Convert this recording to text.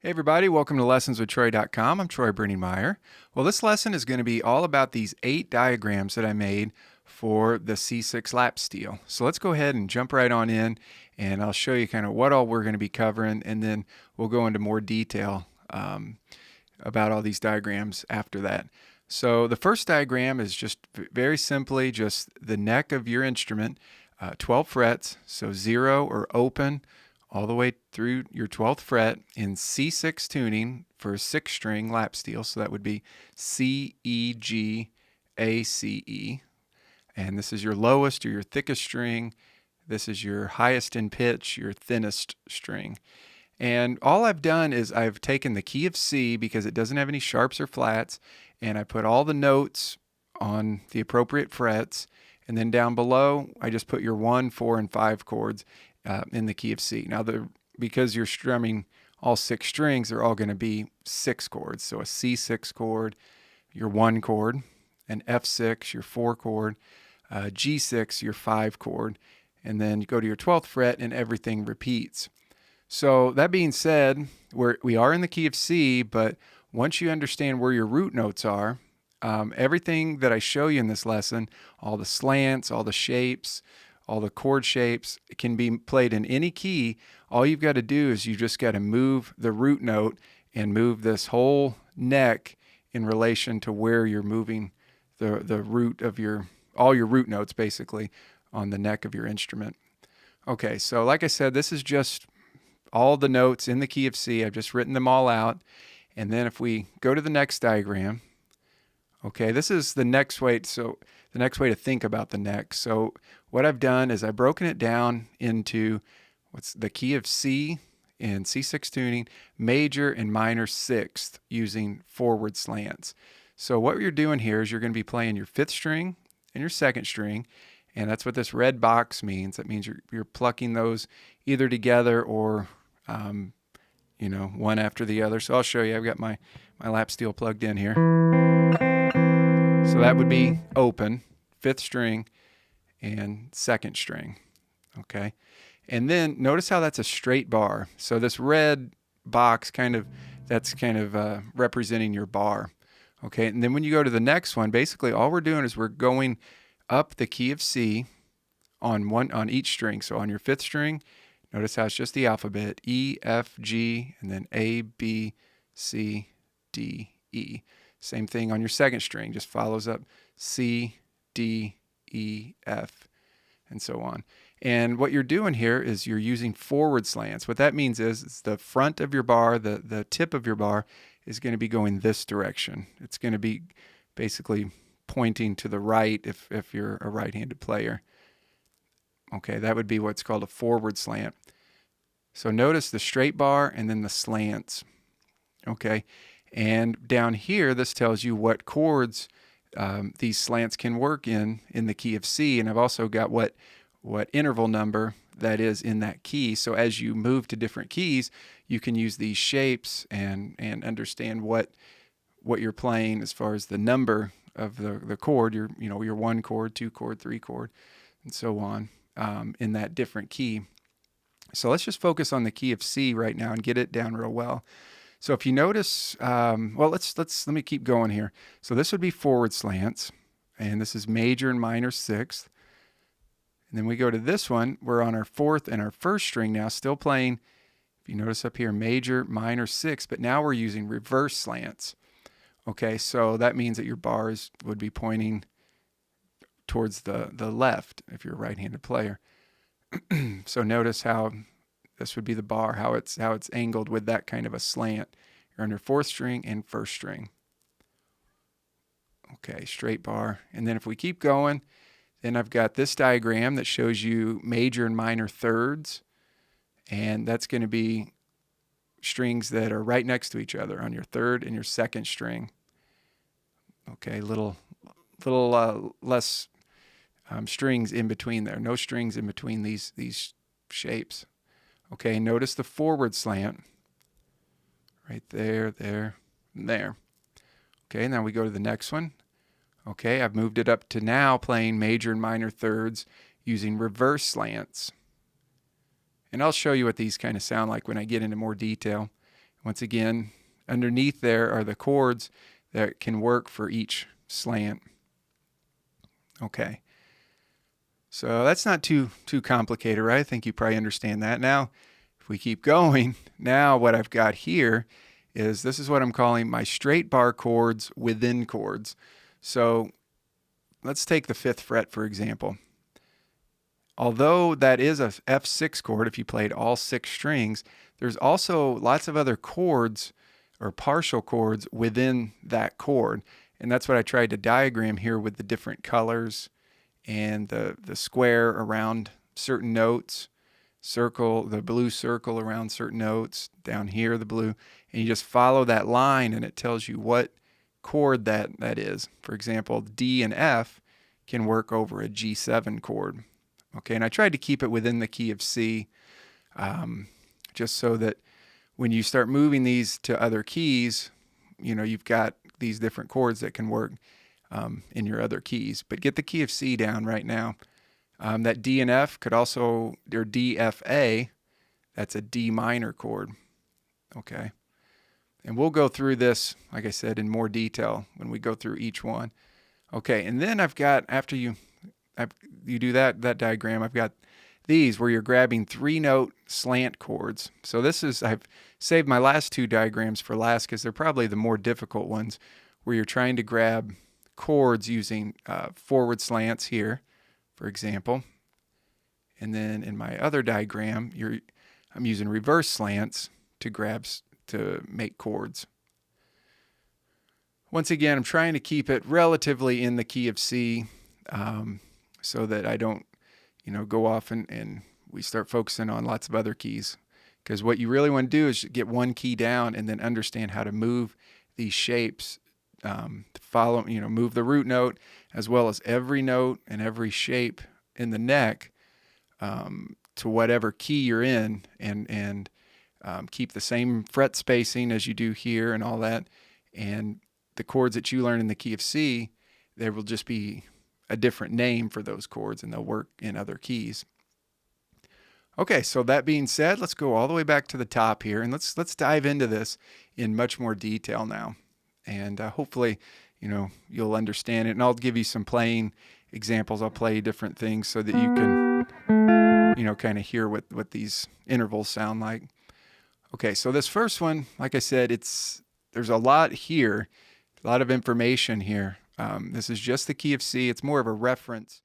Hey everybody, welcome to lessonswithtroy.com. I'm Troy Brenningmeyer. Well, this lesson is going to be all about these 8 diagrams that I made for the C6 lap steel. So let's go ahead and jump right on in, and I'll show you kind of what all we're going to be covering, and then we'll go into more detail about all these diagrams after that. So the first diagram is just very simply just the neck of your instrument, 12 frets, so 0 or open all the way through your 12th fret in C6 tuning for a 6-string lap steel. So that would be C, E, G, A, C, E. And this is your lowest or your thickest string. This is your highest in pitch, your thinnest string. And all I've done is I've taken the key of C because it doesn't have any sharps or flats, and I put all the notes on the appropriate frets. And then down below, I just put your 1, 4, and 5 chords in the key of C. Now, because you're strumming all 6 strings, they're all going to be 6 chords. So a C6 chord, your 1 chord, an F6, your 4 chord, G6, your 5 chord, and then you go to your 12th fret and everything repeats. So that being said, we are in the key of C, but once you understand where your root notes are, everything that I show you in this lesson, all the slants, all the shapes, all the chord shapes, can be played in any key. All you've got to do is you just got to move the root note and move this whole neck in relation to where you're moving the root of all your root notes basically on the neck of your instrument. Okay, so like I said, this is just all the notes in the key of C. I've just written them all out. And then if we go to the next diagram, okay, this is the next way. So the next way to think about the neck. So what I've done is I've broken it down into what's the key of C in C6 tuning, major and minor 6th using forward slants. So what you're doing here is you're going to be playing your 5th string and your 2nd string, and that's what this red box means. That means you're plucking those either together or one after the other. So I'll show you. I've got my lap steel plugged in here. So that would be open, 5th string, and 2nd string, okay? And then notice how that's a straight bar. So this red box that's representing your bar, okay? And then when you go to the next one, basically all we're doing is we're going up the key of C on each string. So on your 5th string, notice how it's just the alphabet, E, F, G, and then A, B, C, D, E. Same thing on your 2nd string, just follows up C, D, E, F, and so on. And what you're doing here is you're using forward slants. What that means is it's the front of your bar, the tip of your bar is going to be going this direction. It's going to be basically pointing to the right if you're a right-handed player. Okay, that would be what's called a forward slant. So notice the straight bar and then the slants. Okay, and down here, this tells you what chords these slants can work in the key of C, and I've also got what interval number that is in that key. So as you move to different keys, you can use these shapes and understand what you're playing as far as the number of the chord, your 1 chord, 2 chord, 3 chord, and so on in that different key. So let's just focus on the key of C right now and get it down real well. So if you notice, let me keep going here. So this would be forward slants, and this is major and minor 6th. And then we go to this one, we're on our 4th and our 1st string now, still playing, if you notice up here, major, minor 6th, but now we're using reverse slants. Okay, so that means that your bars would be pointing towards the left if you're a right-handed player. So notice how this would be the bar, how it's angled with that kind of a slant. You're on your 4th string and 1st string. Okay, straight bar. And then if we keep going, then I've got this diagram that shows you major and minor 3rds. And that's going to be strings that are right next to each other on your 3rd and your 2nd string. Okay, little less strings in between there. No strings in between these shapes. Okay, notice the forward slant right there, there, and there. Okay, now we go to the next one. Okay, I've moved it up to now playing major and minor 3rds using reverse slants. And I'll show you what these kind of sound like when I get into more detail. Once again, underneath there are the chords that can work for each slant. Okay. So that's not too complicated, right? I think you probably understand that. Now, if we keep going, now what I've got here is this is what I'm calling my straight bar chords within chords. So let's take the 5th fret, for example. Although that is a F6 chord, if you played all 6 strings, there's also lots of other chords or partial chords within that chord. And that's what I tried to diagram here with the different colors and the square around certain notes, the blue circle around certain notes, down here the blue, and you just follow that line and it tells you what chord that is. For example, D and F can work over a G7 chord. Okay, and I tried to keep it within the key of C, just so that when you start moving these to other keys, you know, you've got these different chords that can work in your other keys. But get the key of C down right now. That D and F could also, or D, F, A, that's a D minor chord. Okay, and we'll go through this, like I said, in more detail when we go through each one. Okay, and then I've got, after you do that diagram, I've got these where you're grabbing 3-note slant chords. So this is, I've saved my last 2 diagrams for last because they're probably the more difficult ones, where you're trying to grab chords using forward slants here, for example. And then in my other diagram, I'm using reverse slants to make chords. Once again, I'm trying to keep it relatively in the key of C, so that I don't, go off and we start focusing on lots of other keys. Because what you really want to do is get one key down and then understand how to move these shapes to follow, move the root note as well as every note and every shape in the neck to whatever key you're in, and keep the same fret spacing as you do here and all that. And the chords that you learn in the key of C, there will just be a different name for those chords and they'll work in other keys. Okay, so that being said, let's go all the way back to the top here and let's dive into this in much more detail now. And hopefully, you'll understand it, and I'll give you some playing examples. I'll play different things so that you can, kind of hear what these intervals sound like. Okay, so this first one, like I said, there's a lot here, a lot of information here. This is just the key of C. It's more of a reference